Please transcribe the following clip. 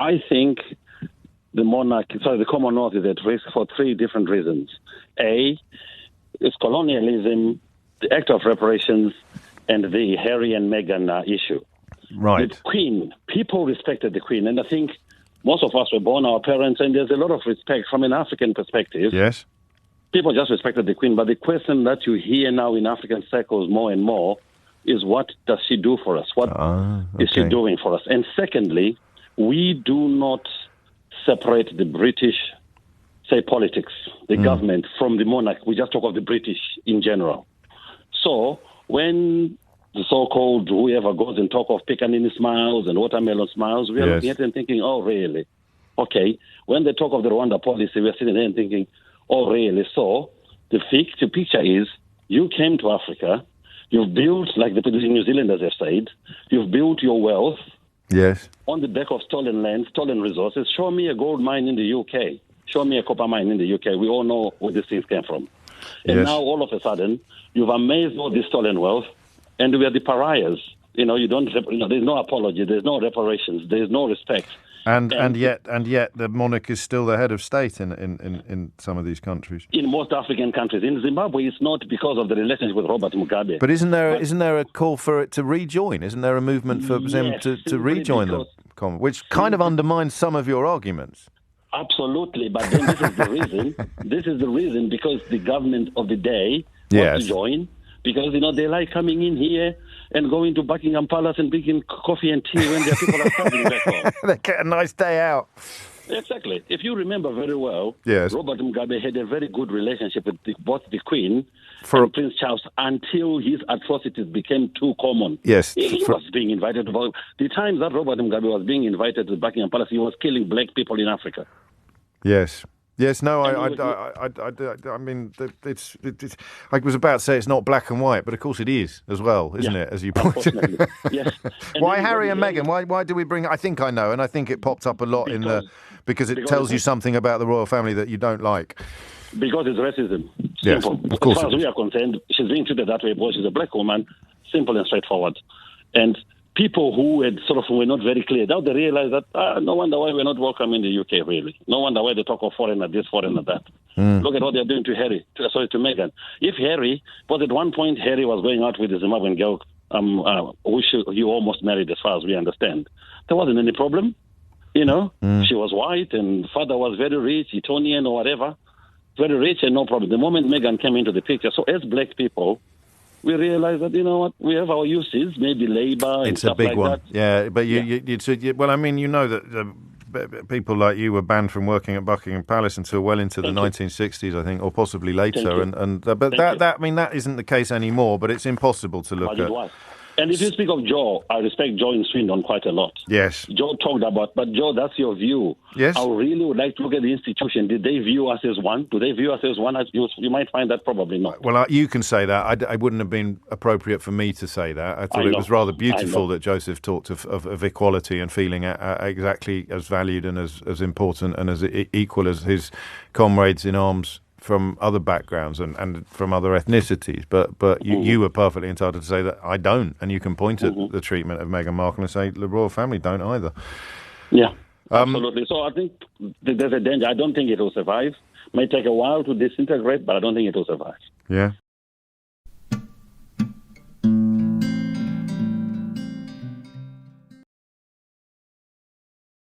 I think the Commonwealth is at risk for three different reasons. A, is colonialism, the act of reparations, and the Harry and Meghan issue. Right. The Queen, people respected the Queen, and I think most of us were born our parents, and there's a lot of respect from an African perspective. Yes. People just respected the Queen, but the question that you hear now in African circles more and more is, what does she do for us? What is she doing for us? And secondly, we do not separate the British, say, politics, the government, from the monarch. We just talk of the British in general. So when the so-called whoever goes and talk of Piccadilly smiles and watermelon smiles, we are looking at it and thinking, oh, really? Okay. When they talk of the Rwanda policy, we're sitting there and thinking, oh, really? So the picture is, you came to Africa, you've built, like the New Zealanders have said, you've built your wealth on the back of stolen land, stolen resources. Show me a gold mine in the UK. Show me a copper mine in the UK. We all know where these things came from. And now, all of a sudden, you've amassed all this stolen wealth, and we are the pariahs. There's no apology, there's no reparations, there's no respect. And yet the monarch is still the head of state in some of these countries. In most African countries. In Zimbabwe, it's not because of the relationship with Robert Mugabe. But isn't there a call for it to rejoin? Isn't there a movement for them to rejoin the Commonwealth, which kind of undermines some of your arguments? Absolutely, but then this is the reason. This is the reason, because the government of the day wants to join, because they like coming in here and going to Buckingham Palace and drinking coffee and tea when their people are starving back home. They get a nice day out. Exactly. If you remember very well, yes, Robert Mugabe had a very good relationship with both the Queen and Prince Charles until his atrocities became too common. Yes. He was being invited to... The times that Robert Mugabe was being invited to Buckingham Palace, he was killing black people in Africa. Yes. Yes, no, I mean, it's. I was about to say it's not black and white, but of course it is as well, isn't it? As you pointed. Yes. Why Harry and Meghan? Why do we bring? I think I know, and I think it popped up a lot because it tells you something about the royal family that you don't like. Because it's racism. Yes, Simple. of course. As far as we are concerned, she's being treated that way because she's a black woman, simple and straightforward. And people who had were not very clear, now they realize that no wonder why we're not welcome in the UK, really. No wonder why they talk of foreigner this, foreigner that. Look at what they're doing to to Meghan. If Harry, but at one point Harry was going out with the Zimbabwean girl, who he almost married as far as we understand. There wasn't any problem. She was white and father was very rich, Etonian or whatever. Very rich and no problem. The moment Meghan came into the picture, so as black people, we realize that, we have our uses, maybe labor and stuff like that. It's a big one. Yeah, but you know that people like you were banned from working at Buckingham Palace until well into the 1960s, I think, or possibly later. But that isn't the case anymore, but it's impossible to look at. It was. And if you speak of Joe, I respect Joe in Swindon quite a lot. Yes. Joe talked about, but Joe, that's your view. Yes. I really would like to look at the institution. Did they view us as one? Do they view us as one? You might find that probably not. Well, you can say that. I wouldn't have been appropriate for me to say that. I thought it was rather beautiful that Joseph talked of equality and feeling exactly as valued and as important and as equal as his comrades in arms from other backgrounds and from other ethnicities, but you were perfectly entitled to say that I don't, and you can point at the treatment of Meghan Markle and say the royal family don't either. Yeah, absolutely. So I think there's a danger. I don't think it will survive. It may take a while to disintegrate, but I don't think it will survive. Yeah.